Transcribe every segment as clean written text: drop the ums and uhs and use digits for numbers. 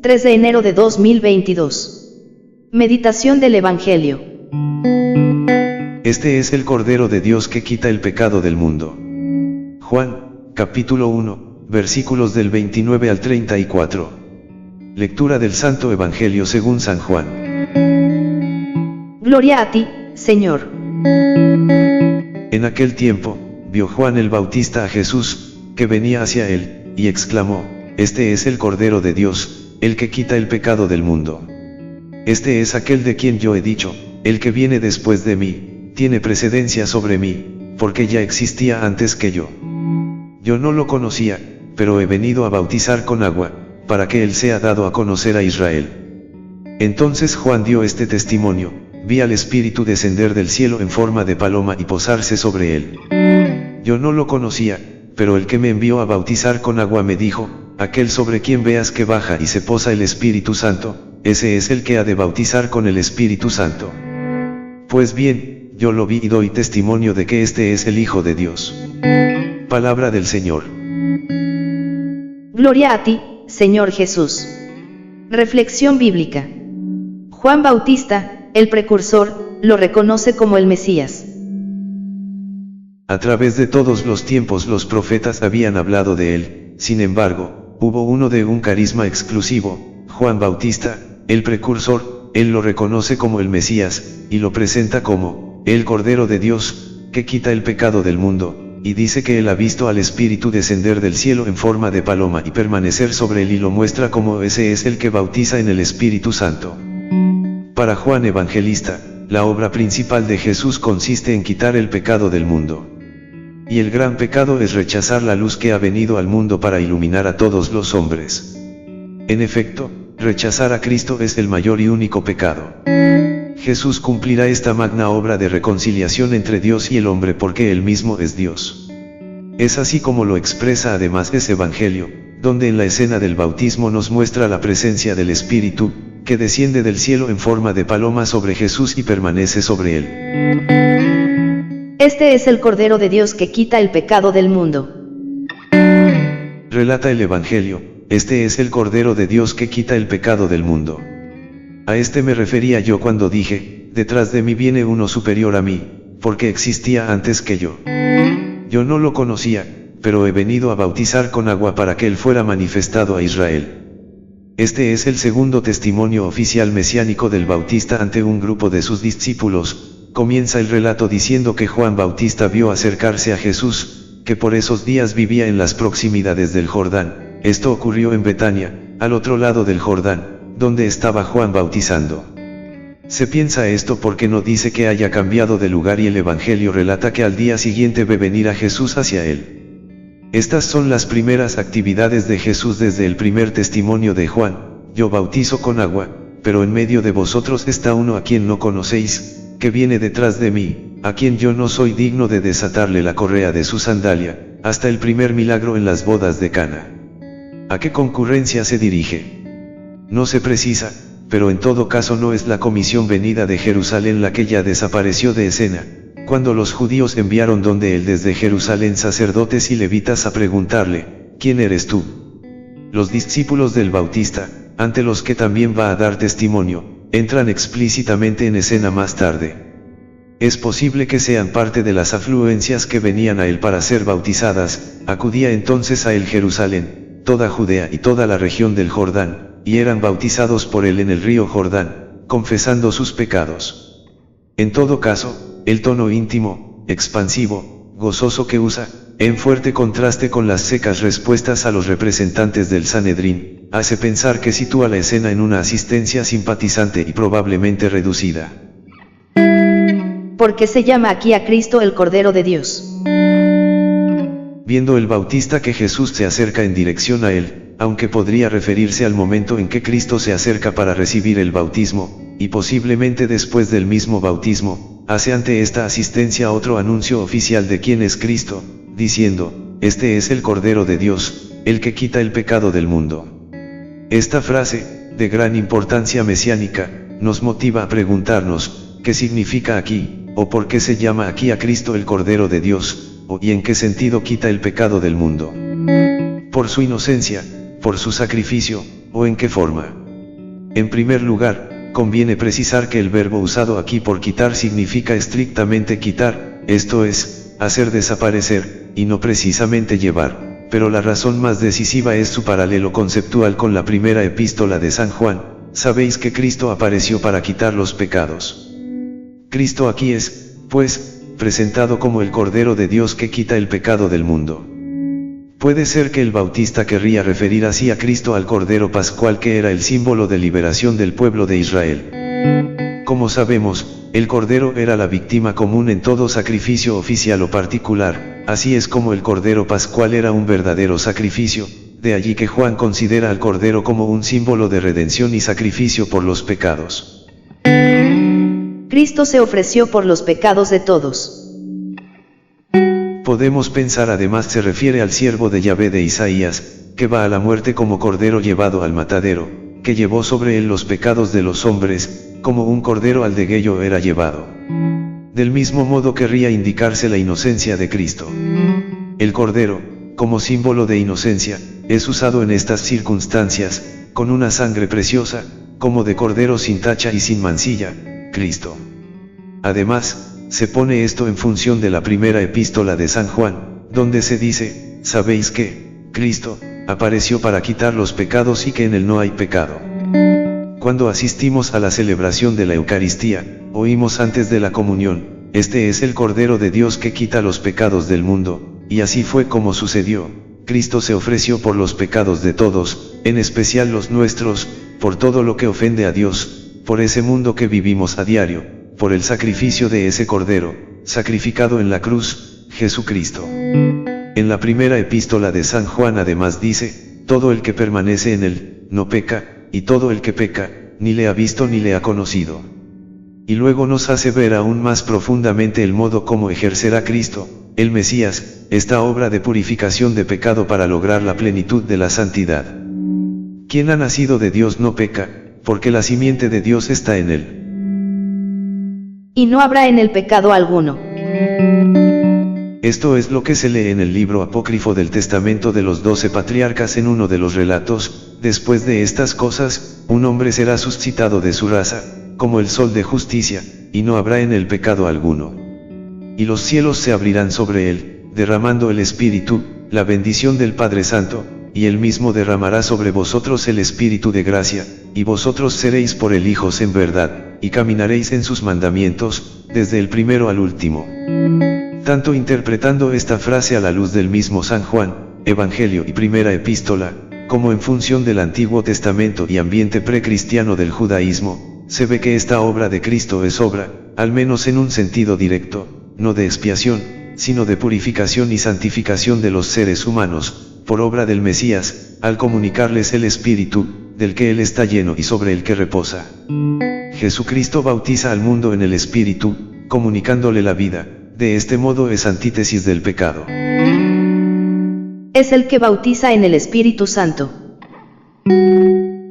3 de enero de 2022. Meditación del Evangelio. Este es el Cordero de Dios que quita el pecado del mundo. Juan, capítulo 1, versículos del 29 al 34. Lectura del Santo Evangelio según San Juan. Gloria a ti, Señor. En aquel tiempo, vio Juan el Bautista a Jesús, que venía hacia él, y exclamó: Este es el Cordero de Dios, el que quita el pecado del mundo. Este es aquel de quien yo he dicho: el que viene después de mí, tiene precedencia sobre mí, porque ya existía antes que yo. Yo no lo conocía, pero he venido a bautizar con agua, para que él sea dado a conocer a Israel. Entonces Juan dio este testimonio: vi al Espíritu descender del cielo en forma de paloma y posarse sobre él. Yo no lo conocía, pero el que me envió a bautizar con agua me dijo: aquel sobre quien veas que baja y se posa el Espíritu Santo, ese es el que ha de bautizar con el Espíritu Santo. Pues bien, yo lo vi y doy testimonio de que este es el Hijo de Dios. Palabra del Señor. Gloria a ti, Señor Jesús. Reflexión bíblica. Juan Bautista, el precursor, lo reconoce como el Mesías. A través de todos los tiempos los profetas habían hablado de él. Sin embargo, hubo uno de un carisma exclusivo, Juan Bautista, el precursor. Él lo reconoce como el Mesías, y lo presenta como el Cordero de Dios, que quita el pecado del mundo, y dice que él ha visto al Espíritu descender del cielo en forma de paloma y permanecer sobre él, y lo muestra como ese es el que bautiza en el Espíritu Santo. Para Juan Evangelista, la obra principal de Jesús consiste en quitar el pecado del mundo. Y el gran pecado es rechazar la luz que ha venido al mundo para iluminar a todos los hombres. En efecto, rechazar a Cristo es el mayor y único pecado. Jesús cumplirá esta magna obra de reconciliación entre Dios y el hombre porque Él mismo es Dios. Es así como lo expresa además ese Evangelio, donde en la escena del bautismo nos muestra la presencia del Espíritu, que desciende del cielo en forma de paloma sobre Jesús y permanece sobre él. Este es el Cordero de Dios que quita el pecado del mundo. Relata el Evangelio: este es el Cordero de Dios que quita el pecado del mundo. A este me refería yo cuando dije: detrás de mí viene uno superior a mí, porque existía antes que yo. Yo no lo conocía, pero he venido a bautizar con agua para que él fuera manifestado a Israel. Este es el segundo testimonio oficial mesiánico del Bautista ante un grupo de sus discípulos. Comienza el relato diciendo que Juan Bautista vio acercarse a Jesús, que por esos días vivía en las proximidades del Jordán. Esto ocurrió en Betania, al otro lado del Jordán, donde estaba Juan bautizando. Se piensa esto porque no dice que haya cambiado de lugar, y el Evangelio relata que al día siguiente ve venir a Jesús hacia él. Estas son las primeras actividades de Jesús desde el primer testimonio de Juan: yo bautizo con agua, pero en medio de vosotros está uno a quien no conocéis, que viene detrás de mí, a quien yo no soy digno de desatarle la correa de su sandalia. Hasta el primer milagro en las bodas de Cana. ¿A qué concurrencia se dirige? No se precisa, pero en todo caso no es la comisión venida de Jerusalén la que ya desapareció de escena, cuando los judíos enviaron donde él desde Jerusalén sacerdotes y levitas a preguntarle: ¿quién eres tú? Los discípulos del Bautista, ante los que también va a dar testimonio, entran explícitamente en escena más tarde. Es posible que sean parte de las afluencias que venían a él para ser bautizadas. Acudía entonces a él Jerusalén, toda Judea y toda la región del Jordán, y eran bautizados por él en el río Jordán, confesando sus pecados. En todo caso, el tono íntimo, expansivo, gozoso que usa, en fuerte contraste con las secas respuestas a los representantes del Sanedrín, hace pensar que sitúa la escena en una asistencia simpatizante y probablemente reducida. ¿Por qué se llama aquí a Cristo el Cordero de Dios? Viendo el Bautista que Jesús se acerca en dirección a él, aunque podría referirse al momento en que Cristo se acerca para recibir el bautismo, y posiblemente después del mismo bautismo, hace ante esta asistencia otro anuncio oficial de quién es Cristo, diciendo: este es el Cordero de Dios, el que quita el pecado del mundo. Esta frase, de gran importancia mesiánica, nos motiva a preguntarnos: ¿qué significa aquí, o por qué se llama aquí a Cristo el Cordero de Dios, y en qué sentido quita el pecado del mundo? ¿Por su inocencia, por su sacrificio, ¿O en qué forma? En primer lugar, conviene precisar que el verbo usado aquí por quitar significa estrictamente quitar, esto es, hacer desaparecer, y no precisamente llevar, pero la razón más decisiva es su paralelo conceptual con la primera epístola de San Juan: sabéis que Cristo apareció para quitar los pecados. Cristo aquí es, pues, presentado como el Cordero de Dios que quita el pecado del mundo. Puede ser que el Bautista querría referir así a Cristo al Cordero Pascual, que era el símbolo de liberación del pueblo de Israel. Como sabemos, el Cordero era la víctima común en todo sacrificio oficial o particular, así es como el Cordero Pascual era un verdadero sacrificio, de allí que Juan considera al Cordero como un símbolo de redención y sacrificio por los pecados. Cristo se ofreció por los pecados de todos. Podemos pensar además se refiere al siervo de Yahvé de Isaías, que va a la muerte como cordero llevado al matadero, que llevó sobre él los pecados de los hombres, como un cordero al degüello era llevado. Del mismo modo querría indicarse la inocencia de Cristo. El cordero, como símbolo de inocencia, es usado en estas circunstancias, con una sangre preciosa, como de cordero sin tacha y sin mancilla, Cristo. Además, se pone esto en función de la primera epístola de San Juan, donde se dice: sabéis que Cristo apareció para quitar los pecados y que en él no hay pecado. Cuando asistimos a la celebración de la Eucaristía, oímos antes de la comunión: este es el Cordero de Dios que quita los pecados del mundo, y así fue como sucedió. Cristo se ofreció por los pecados de todos, en especial los nuestros, por todo lo que ofende a Dios, por ese mundo que vivimos a diario, por el sacrificio de ese Cordero, sacrificado en la cruz, Jesucristo. En la primera epístola de San Juan además dice: todo el que permanece en él, no peca, y todo el que peca, ni le ha visto ni le ha conocido. Y luego nos hace ver aún más profundamente el modo como ejercerá Cristo, el Mesías, esta obra de purificación de pecado para lograr la plenitud de la santidad. Quien ha nacido de Dios no peca, porque la simiente de Dios está en él. Y no habrá en el pecado alguno. Esto es lo que se lee en el libro apócrifo del Testamento de los 12 Patriarcas en uno de los relatos: después de estas cosas, un hombre será suscitado de su raza, como el sol de justicia, y no habrá en él pecado alguno. Y los cielos se abrirán sobre él, derramando el Espíritu, la bendición del Padre Santo, y él mismo derramará sobre vosotros el Espíritu de gracia, y vosotros seréis por él hijos en verdad, y caminaréis en sus mandamientos, desde el primero al último. Tanto interpretando esta frase a la luz del mismo San Juan, Evangelio y primera epístola, como en función del Antiguo Testamento y ambiente precristiano del judaísmo, se ve que esta obra de Cristo es obra, al menos en un sentido directo, no de expiación, sino de purificación y santificación de los seres humanos, por obra del Mesías, al comunicarles el Espíritu, del que él está lleno y sobre el que reposa. Jesucristo bautiza al mundo en el Espíritu, comunicándole la vida. De este modo es antítesis del pecado. Es el que bautiza en el Espíritu Santo.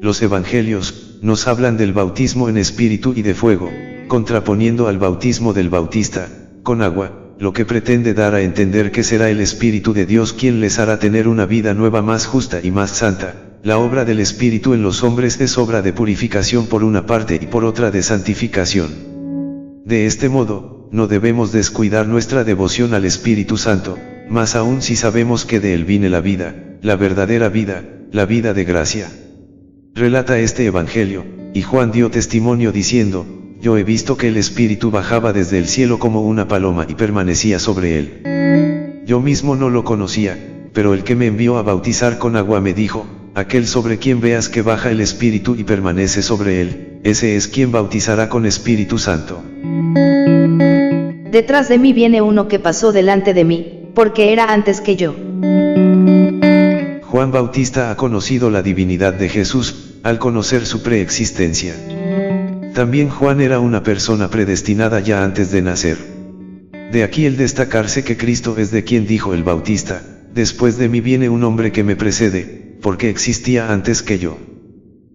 Los evangelios nos hablan del bautismo en espíritu y de fuego, contraponiendo al bautismo del Bautista, con agua, lo que pretende dar a entender que será el Espíritu de Dios quien les hará tener una vida nueva más justa y más santa. La obra del Espíritu en los hombres es obra de purificación por una parte y por otra de santificación. De este modo, no debemos descuidar nuestra devoción al Espíritu Santo, más aún si sabemos que de él viene la vida, la verdadera vida, la vida de gracia. Relata este Evangelio, y Juan dio testimonio diciendo: yo he visto que el Espíritu bajaba desde el cielo como una paloma y permanecía sobre él. Yo mismo no lo conocía, pero el que me envió a bautizar con agua me dijo: aquel sobre quien veas que baja el Espíritu y permanece sobre él, ese es quien bautizará con Espíritu Santo. Detrás de mí viene uno que pasó delante de mí, porque era antes que yo. Juan Bautista ha conocido la divinidad de Jesús, al conocer su preexistencia. También Juan era una persona predestinada ya antes de nacer. De aquí el destacarse que Cristo es de quien dijo el Bautista: después de mí viene un hombre que me precede, porque existía antes que yo.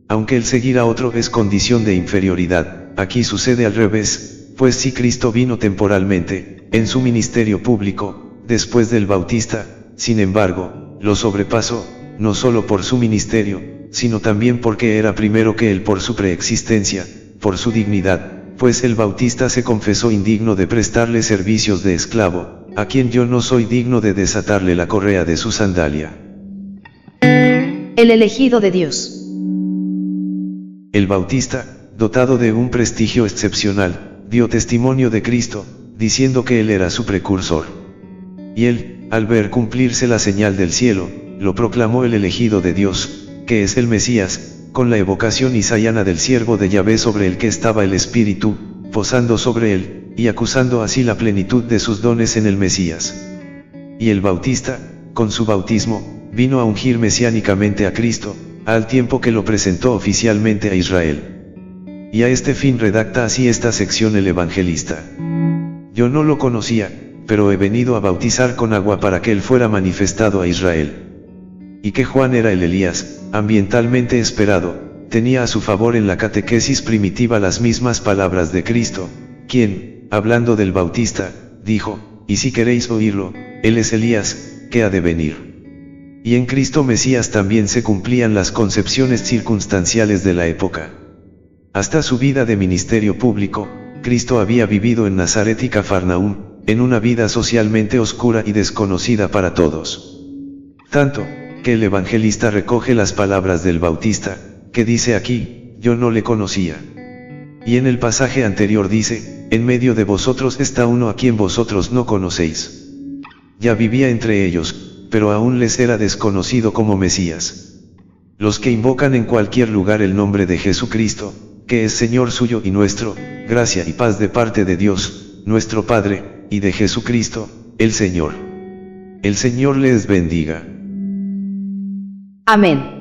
Aunque el seguir a otro es condición de inferioridad, aquí sucede al revés, pues si Cristo vino temporalmente, en su ministerio público, después del Bautista, sin embargo, lo sobrepasó, no solo por su ministerio, sino también porque era primero que él por su preexistencia, por su dignidad, pues el Bautista se confesó indigno de prestarle servicios de esclavo, a quien yo no soy digno de desatarle la correa de su sandalia. El elegido de Dios. El Bautista, dotado de un prestigio excepcional, dio testimonio de Cristo, diciendo que él era su precursor. Y él, al ver cumplirse la señal del cielo, lo proclamó el elegido de Dios, que es el Mesías, con la evocación isaiana del siervo de Yahvé sobre el que estaba el Espíritu, posando sobre él, y acusando así la plenitud de sus dones en el Mesías. Y el Bautista, con su bautismo, vino a ungir mesiánicamente a Cristo, al tiempo que lo presentó oficialmente a Israel. Y a este fin redacta así esta sección el evangelista. Yo no lo conocía, pero he venido a bautizar con agua para que él fuera manifestado a Israel. Y que Juan era el Elías, ambientalmente esperado, tenía a su favor en la catequesis primitiva las mismas palabras de Cristo, quien, hablando del Bautista, dijo, y si queréis oírlo, él es Elías, que ha de venir. Y en Cristo Mesías también se cumplían las concepciones circunstanciales de la época. Hasta su vida de ministerio público, Cristo había vivido en Nazaret y Cafarnaúm, en una vida socialmente oscura y desconocida para todos. Tanto, que el evangelista recoge las palabras del Bautista, que dice aquí, yo no le conocía. Y en el pasaje anterior dice, en medio de vosotros está uno a quien vosotros no conocéis. Ya vivía entre ellos, pero aún les era desconocido como Mesías. Los que invocan en cualquier lugar el nombre de Jesucristo, que es Señor suyo y nuestro, gracia y paz de parte de Dios, nuestro Padre, y de Jesucristo, el Señor. El Señor les bendiga. Amén.